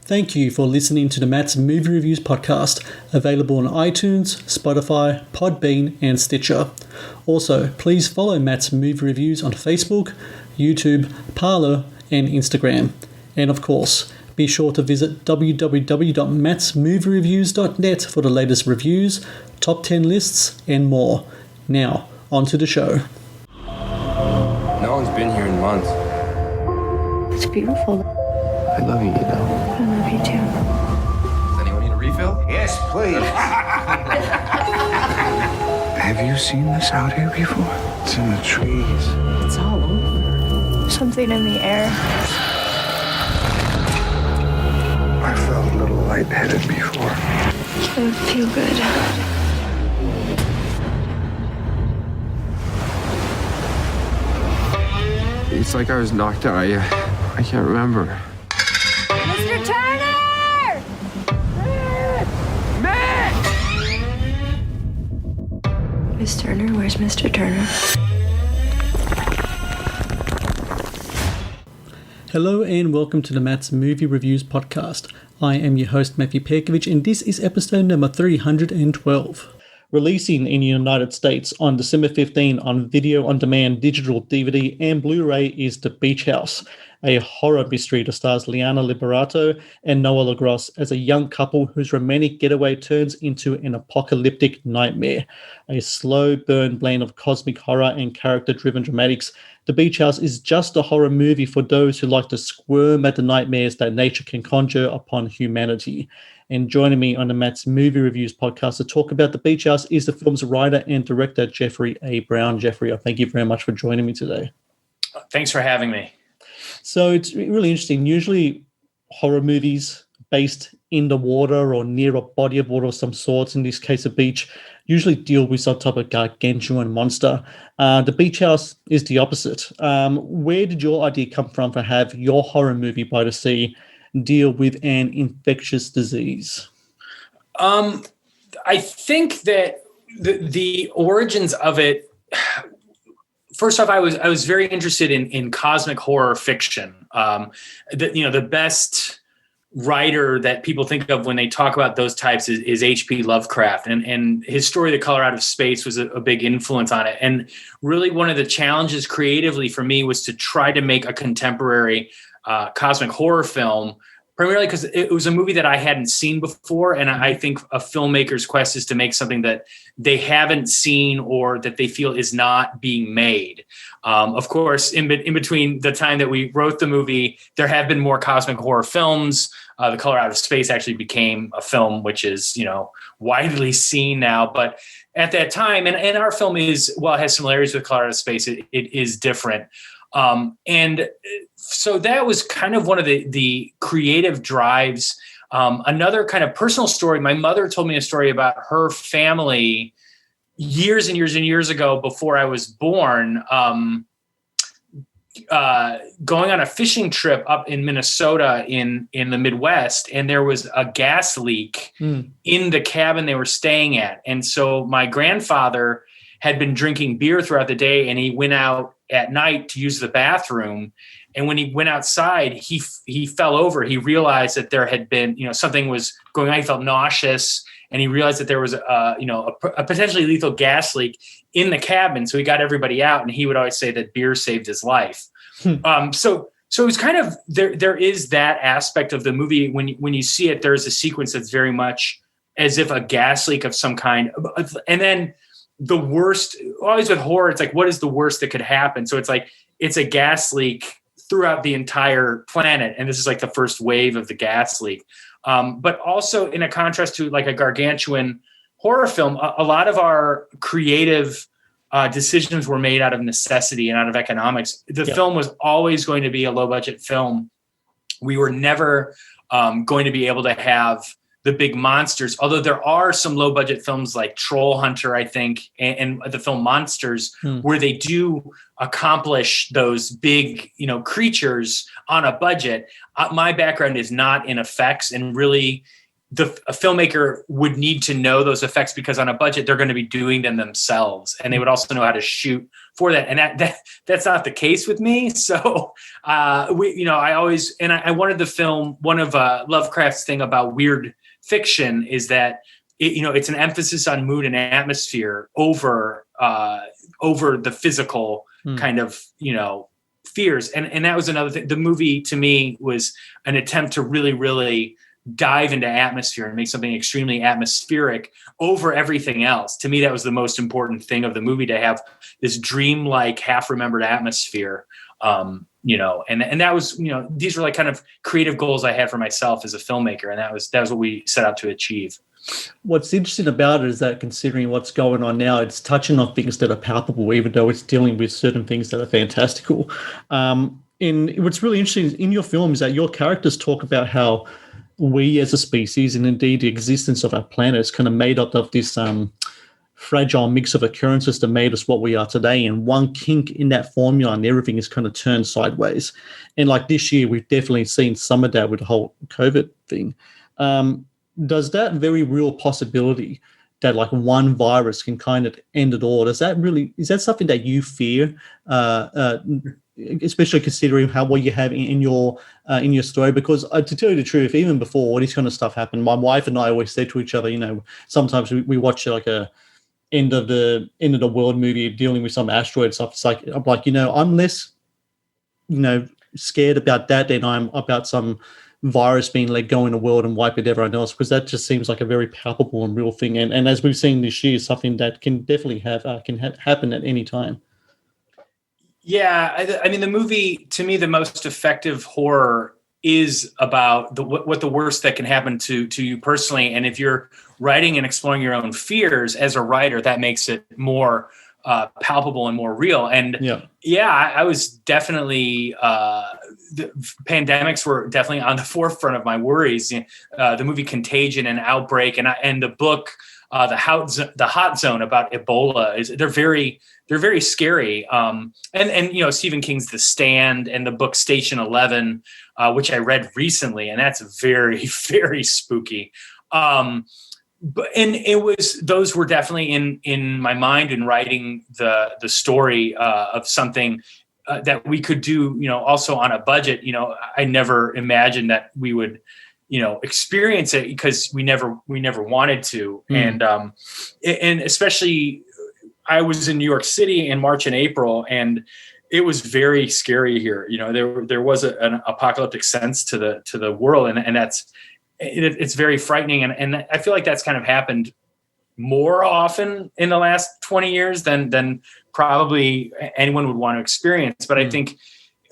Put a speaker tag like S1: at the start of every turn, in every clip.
S1: Thank you for listening to the Matt's Movie Reviews podcast, available on iTunes, Spotify, Podbean, and Stitcher. Also, please follow Matt's Movie Reviews on Facebook, YouTube, Parler, and Instagram. And of course, be sure to visit www.mattsmoviereviews.net for the latest reviews, top 10 lists, and more. Now, on to the show.
S2: No one's been here in months.
S3: It's beautiful.
S2: I love you, you know.
S3: I love you too.
S2: Does anyone need a refill?
S4: Yes, please. Have you seen this out here before? It's in the trees.
S3: It's all over. Something in the air.
S4: I felt a little lightheaded before.
S3: It would feel good.
S2: It's like I was knocked out. I can't remember.
S5: Mr. Turner!
S2: Matt!
S3: Miss Turner, where's Mr. Turner?
S1: Hello and welcome to the Matt's Movie Reviews podcast. I am your host, Matthew Pejkovic, and this is episode number 312. Releasing in the United States on December 15 on video on demand, digital, DVD, and Blu-ray is The Beach House, a horror mystery that stars Liana Liberato and Noah LaGrosse as a young couple whose romantic getaway turns into an apocalyptic nightmare. A slow burn blend of cosmic horror and character-driven dramatics, The Beach House is just a horror movie for those who like to squirm at the nightmares that nature can conjure upon humanity. And joining me on the Matt's Movie Reviews podcast to talk about The Beach House is the film's writer and director, Jeffrey A. Brown. Jeffrey, I thank you very much for joining me today.
S6: Thanks for having me.
S1: So it's really interesting. Usually horror movies based in the water or near a body of water of some sorts, in this case a beach, usually deal with some type of gargantuan monster. The Beach House is the opposite. Where did your idea come from to have your horror movie by the sea deal with an infectious disease?
S6: I think that the origins of it, first off, I was very interested in cosmic horror fiction. The best writer that people think of when they talk about those types is H.P. Lovecraft, and his story, The Color Out of Space, was a big influence on it. And really one of the challenges creatively for me was to try to make a contemporary cosmic horror film, primarily because it was a movie that I hadn't seen before. And I think a filmmaker's quest is to make something that they haven't seen or that they feel is not being made. Of course, in between the time that we wrote the movie, there have been more cosmic horror films. The Color Out of Space actually became a film which is, widely seen now. But at that time, and our film it has similarities with Color Out of Space, it is different. And so that was kind of one of the creative drives. Another kind of personal story, my mother told me a story about her family years and years and years ago before I was born, going on a fishing trip up in Minnesota in the Midwest, and there was a gas leak in the cabin they were staying at. And so my grandfather had been drinking beer throughout the day, and he went out at night to use the bathroom. And when he went outside, he fell over. He realized that there had been, something was going on. He felt nauseous, and he realized that there was a potentially lethal gas leak in the cabin. So he got everybody out, and he would always say that beer saved his life. So it was kind of there is that aspect of the movie. When you see it, there's a sequence that's very much as if a gas leak of some kind, and then the worst, always with horror, it's like, what is the worst that could happen? So it's like, it's a gas leak throughout the entire planet. And this is like the first wave of the gas leak. But also in a contrast to like a gargantuan horror film, a lot of our creative decisions were made out of necessity and out of economics. The film was always going to be a low budget film. We were never going to be able to have the big monsters, although there are some low budget films like Troll Hunter, I think, and the film Monsters, where they do accomplish those big, creatures on a budget. My background is not in effects, and really a filmmaker would need to know those effects because on a budget, they're going to be doing them themselves. And they would also know how to shoot for that. And that's not the case with me. So I wanted the film, one of Lovecraft's thing about weird fiction is that it's an emphasis on mood and atmosphere over the physical kind of, fears. And that was another thing. The movie to me was an attempt to really, really dive into atmosphere and make something extremely atmospheric over everything else. To me, that was the most important thing of the movie, to have this dreamlike, half-remembered atmosphere. And that was, these were like kind of creative goals I had for myself as a filmmaker. And that was what we set out to achieve.
S1: What's interesting about it is that, considering what's going on now, it's touching on things that are palpable, even though it's dealing with certain things that are fantastical. And what's really interesting in your film is that your characters talk about how we as a species, and indeed the existence of our planet, is kind of made up of this fragile mix of occurrences that made us what we are today. And one kink in that formula and everything is kind of turned sideways. And like this year, we've definitely seen some of that with the whole COVID thing. Does that very real possibility that like one virus can kind of end it all, is that something that you fear, especially considering what you have in your story? Because to tell you the truth, even before all this kind of stuff happened, my wife and I always said to each other, sometimes we watch like a end of the world movie dealing with some asteroid stuff. It's like, I'm like, I'm less, scared about that than I'm about some virus being let go in the world and wiping everyone else, because that just seems like a very palpable and real thing. And as we've seen this year, something that can definitely happen at any time.
S6: Yeah, I mean, the movie, to me, the most effective horror is about what the worst that can happen to you personally. And if you're writing and exploring your own fears as a writer, that makes it more palpable and more real. And I was definitely the pandemics were definitely on the forefront of my worries. The movie Contagion and Outbreak, and the book the Hot Zone about Ebola they're very scary. And Stephen King's The Stand and the book Station 11, which I read recently, and that's very, very spooky. Those were definitely in my mind in writing the story of something that we could do, also on a budget. I never imagined that we would, experience it, because we never wanted to. And especially I was in New York City in March and April, and it was very scary here. There was an apocalyptic sense to the world, and it's very frightening. And I feel like that's kind of happened more often in the last 20 years than probably anyone would want to experience. But I think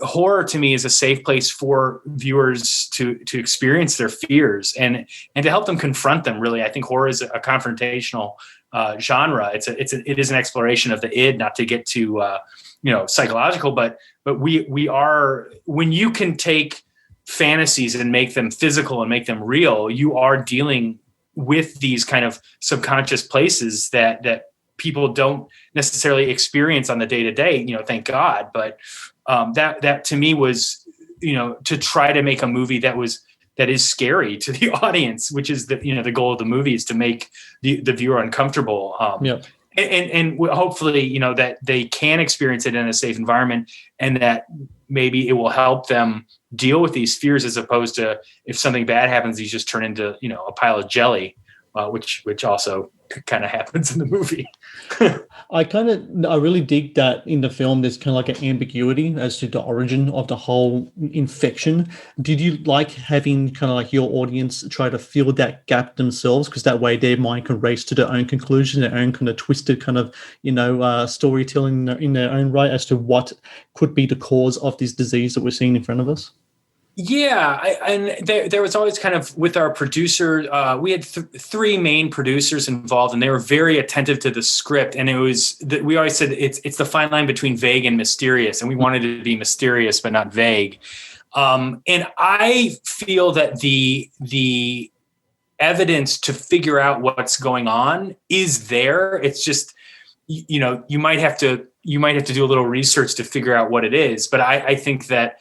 S6: horror to me is a safe place for viewers to experience their fears and to help them confront them. Really, I think horror is a confrontational genre. It is an exploration of the id, not to get too psychological, but we are, when you can take fantasies and make them physical and make them real, you are dealing with these kind of subconscious places that people don't necessarily experience on the day-to-day, thank God. But that to me was, to try to make a movie that is scary to the audience, which is the goal of the movie, is to make the viewer uncomfortable. And hopefully, that they can experience it in a safe environment, and that maybe it will help them deal with these fears, as opposed to, if something bad happens, you just turn into, a pile of jelly, which also kind of happens in the movie.
S1: I really dig that in the film there's kind of like an ambiguity as to the origin of the whole infection. Did you like having kind of like your audience try to fill that gap themselves, because that way their mind can race to their own conclusion, their own kind of twisted kind of storytelling in their own right as to what could be the cause of this disease that we're seeing in front of us?
S6: Yeah, and there was always kind of, with our producer, we had three main producers involved, and they were very attentive to the script. And it was we always said it's the fine line between vague and mysterious, and we wanted it to be mysterious but not vague. And I feel that the evidence to figure out what's going on is there. It's just, you might have to do a little research to figure out what it is. But I think that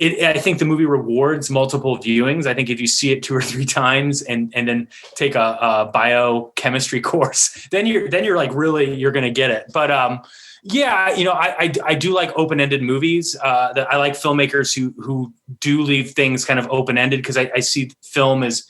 S6: I think the movie rewards multiple viewings. I think if you see it 2 or 3 times and then take a biochemistry course, then you're like, really, you're going to get it. But yeah, I do like open-ended movies. That I like filmmakers who do leave things kind of open-ended, because I see film as,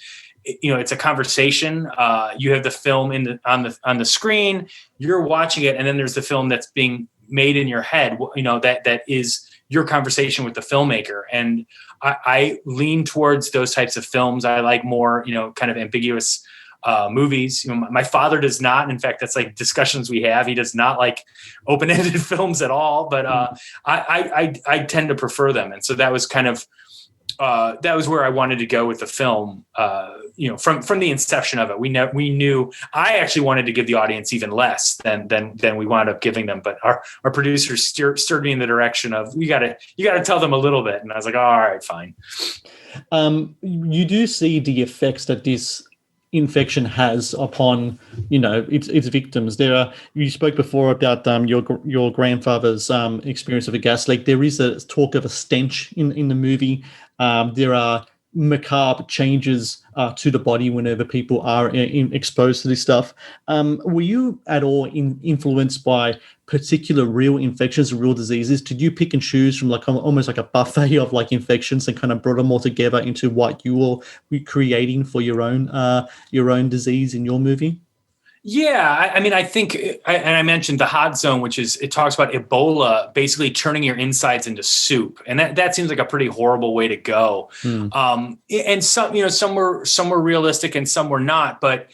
S6: it's a conversation. You have the film on the screen, you're watching it, and then there's the film that's being made in your head. That is your conversation with the filmmaker. And I lean towards those types of films. I like more, kind of ambiguous movies. My father does not. In fact, that's like discussions we have. He does not like open-ended films at all, but I tend to prefer them. And so that was kind of, that was where I wanted to go with the film. From the inception of it, we knew I actually wanted to give the audience even less than we wound up giving them. But our producers steered me in the direction of, you got to tell them a little bit. And I was like, all right, fine.
S1: You do see the effects that this infection has upon its victims. You spoke before about your grandfather's experience of a gas leak. There is a talk of a stench in the movie. There are macabre changes to the body whenever people are exposed to this stuff. Were you at all influenced by particular real infections, real diseases? Did you pick and choose from like almost like a buffet of like infections and kind of brought them all together into what you were creating for your own disease in your movie?
S6: Yeah, I think, and I mentioned the hot zone, which is, it talks about Ebola basically turning your insides into soup, and that seems like a pretty horrible way to go. And some were realistic and some were not, but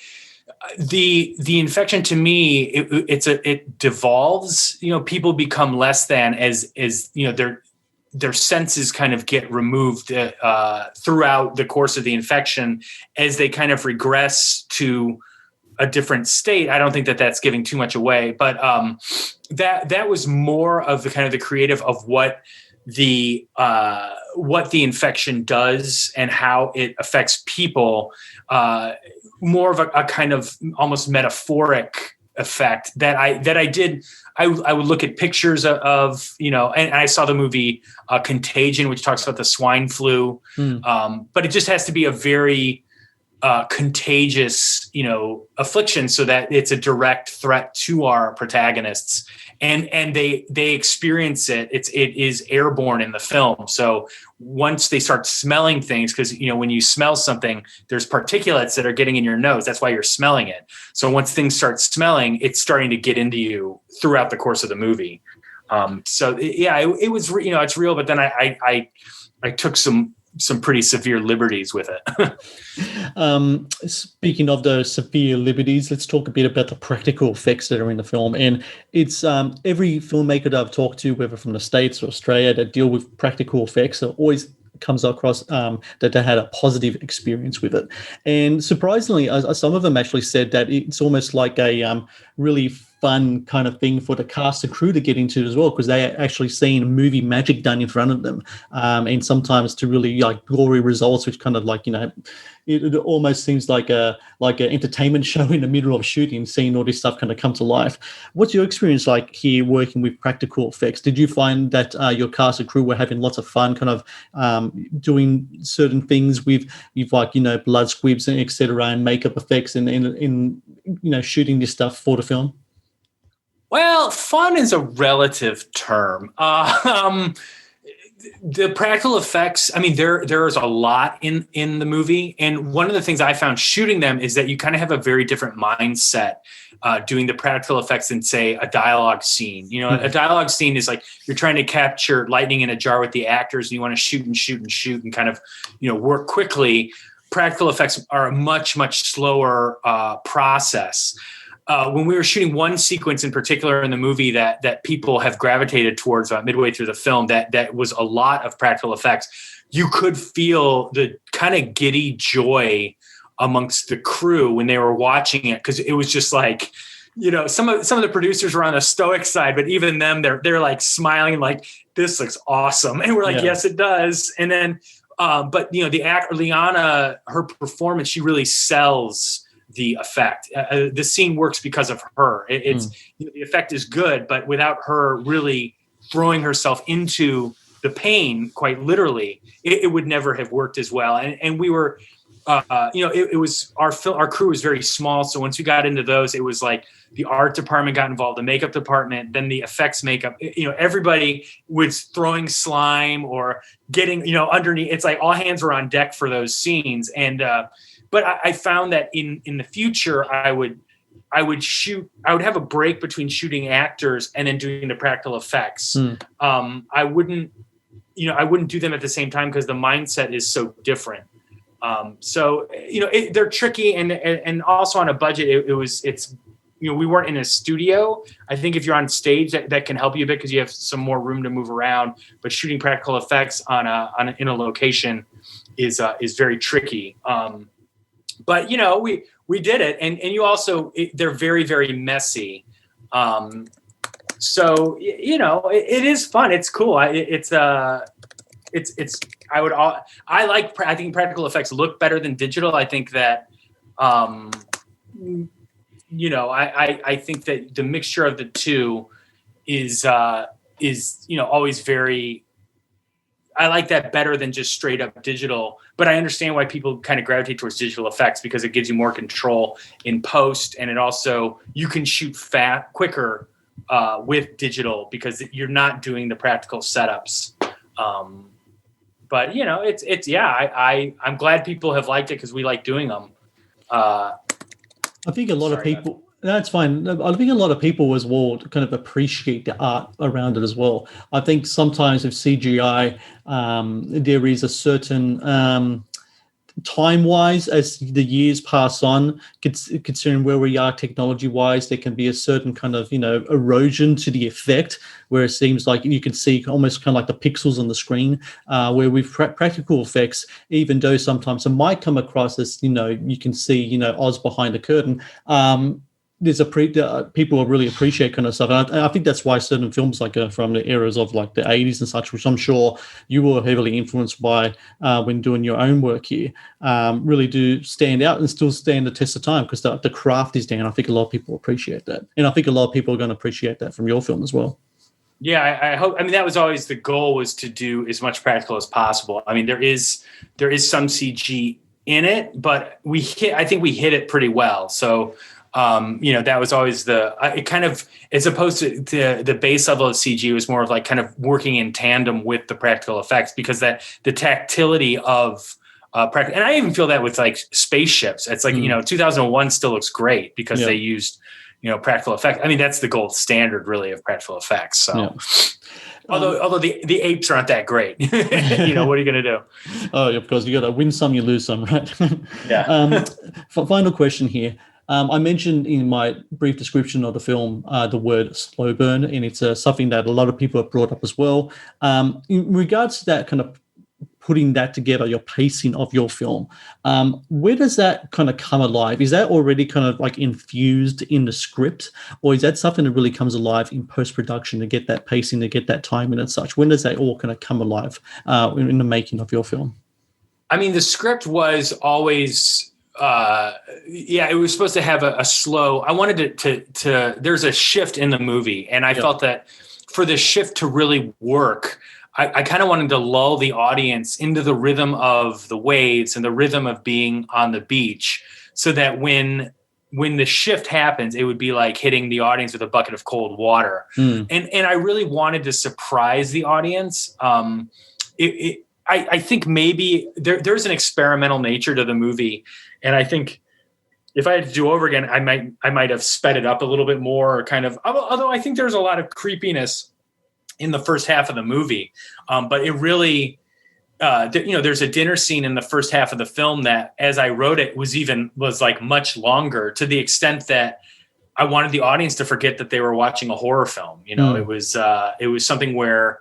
S6: the infection to me, it devolves. People become less than as their senses kind of get removed throughout the course of the infection as they kind of regress to a different state. I don't think that's giving too much away, but that was more of the kind of the creative of what the infection does and how it affects people. More of a kind of almost metaphoric effect that I did. I would look at pictures of, and I saw the movie Contagion, which talks about the swine flu. But it just has to be a very contagious, affliction, so that it's a direct threat to our protagonists, and they experience it. It is airborne in the film. So once they start smelling things, because when you smell something, there's particulates that are getting in your nose. That's why you're smelling it. So once things start smelling, it's starting to get into you throughout the course of the movie. It was, it's real. But then I took some pretty severe liberties with it.
S1: Speaking of those severe liberties, let's talk a bit about the practical effects that are in the film. And it's every filmmaker that I've talked to, whether from the States or Australia, that deal with practical effects, always comes across that they had a positive experience with it. And surprisingly, some of them actually said that it's almost like a really fun kind of thing for the cast and crew to get into as well, because they actually seen movie magic done in front of them, and sometimes to really like glory results, which kind of like it almost seems like an entertainment show in the middle of shooting, seeing all this stuff kind of come to life. What's your experience like here working with practical effects? Did you find that your cast and crew were having lots of fun kind of doing certain things with like blood squibs and etc. and makeup effects and in shooting this stuff for the film?
S6: Well, fun is a relative term. The practical effects, there is a lot in the movie. And one of the things I found shooting them is that you kind of have a very different mindset doing the practical effects than, say, a dialogue scene. A dialogue scene is like you're trying to capture lightning in a jar with the actors, and you want to shoot and shoot and shoot and kind of, work quickly. Practical effects are a much, much slower process. When we were shooting one sequence in particular in the movie that people have gravitated towards midway through the film, that was a lot of practical effects, you could feel the kind of giddy joy amongst the crew when they were watching it, because it was just like, some of the producers were on the stoic side, but even them, they're like smiling, like, this looks awesome, and we're like, yes, it does. And then, but the actor Liana, her performance, she really sells the effect. The scene works because of her. The effect is good, but without her really throwing herself into the pain, quite literally, it would never have worked as well. And we were, it was our crew was very small. So once we got into those, it was like the art department got involved, the makeup department, then the effects makeup, everybody was throwing slime or getting, underneath. It's like all hands were on deck for those scenes. And, but I found that in the future, I would have a break between shooting actors and then doing the practical effects. I wouldn't do them at the same time because the mindset is so different. They're tricky and also on a budget, we weren't in a studio. I think if you're on stage that can help you a bit because you have some more room to move around, but shooting practical effects in a location is very tricky. But we did it, and you also they're very, very messy. So it is fun. It's cool. I think practical effects look better than digital. I think that I think that the mixture of the two is always very. I like that better than just straight up digital, but I understand why people kind of gravitate towards digital effects because it gives you more control in post, and it also you can shoot quicker with digital because you're not doing the practical setups. But I'm glad people have liked it because we like doing them.
S1: I think a lot of people. That's fine. I think a lot of people as well kind of appreciate the art around it as well. I think sometimes with CGI, there is a certain time-wise, as the years pass on, considering where we are technology-wise, there can be a certain kind of, erosion to the effect where it seems like you can see almost kind of like the pixels on the screen, where with practical effects, even though sometimes it might come across as, you can see, Oz behind the curtain, there's people will really appreciate kind of stuff. And I think that's why certain films like from the eras of like the 80s and such, which I'm sure you were heavily influenced by when doing your own work here, really do stand out and still stand the test of time because the craft is there. And I think a lot of people appreciate that. And I think a lot of people are going to appreciate that from your film as well.
S6: Yeah, I hope. I mean, that was always the goal, was to do as much practical as possible. I mean, there is some CG in it, but I think we hit it pretty well. So, that was always it kind of, as opposed to the base level of CG was more of like kind of working in tandem with the practical effects because that the tactility of practical, and I even feel that with like spaceships. It's like, 2001 still looks great because they used, practical effects. I mean, that's the gold standard really of practical effects. So, although the apes aren't that great, what are you going to do?
S1: Oh, of course, you got to win some, you lose some, right?
S6: Yeah.
S1: Final question here. I mentioned in my brief description of the film the word slow burn, and it's something that a lot of people have brought up as well. In regards to that kind of putting that together, your pacing of your film, where does that kind of come alive? Is that already kind of like infused in the script, or is that something that really comes alive in post-production to get that pacing, to get that timing and such? When does that all kind of come alive in the making of your film?
S6: I mean, the script was always... it was supposed to have a slow. I wanted to there's a shift in the movie, and I felt that for the shift to really work, I kind of wanted to lull the audience into the rhythm of the waves and the rhythm of being on the beach, so that when the shift happens, it would be like hitting the audience with a bucket of cold water. And I really wanted to surprise the audience. I think maybe there's an experimental nature to the movie. And I think if I had to do over again, I might have sped it up a little bit more, or kind of, although I think there's a lot of creepiness in the first half of the movie. But it really, there's a dinner scene in the first half of the film that, as I wrote it, was like much longer, to the extent that I wanted the audience to forget that they were watching a horror film. It was something where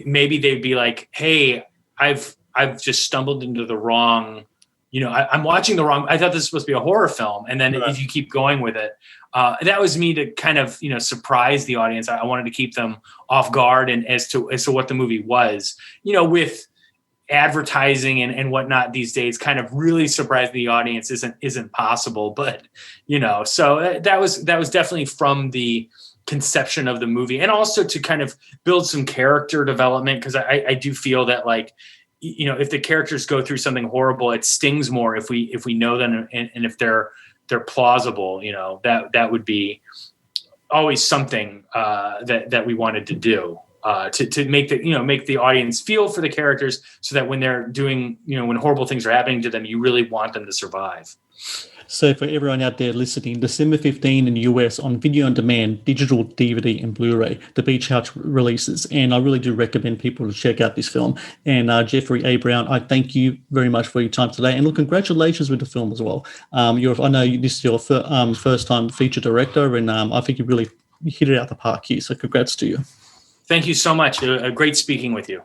S6: maybe they'd be like, hey, I've just stumbled into the wrong, I'm watching the wrong, I thought this was supposed to be a horror film. And then if you keep going with it, that was me to kind of, surprise the audience. I wanted to keep them off guard and as to what the movie was, with advertising and whatnot these days, kind of really surprising the audience isn't possible. But, so that was definitely from the conception of the movie, and also to kind of build some character development, because I do feel that, like, you know, if the characters go through something horrible, it stings more if we know them, and if they're plausible. You know, that would be always something that we wanted to do, to make the audience feel for the characters, so that when they're doing, you know, when horrible things are happening to them, you really want them to survive.
S1: So for everyone out there listening, December 15 in the US on video on demand, digital, DVD and Blu-ray, the Beach House releases. And I really do recommend people to check out this film. And Jeffrey A. Brown, I thank you very much for your time today. And look, congratulations with the film as well. I know this is your first time feature director, and I think you really hit it out the park here. So congrats to you.
S6: Thank you so much. Great speaking with you.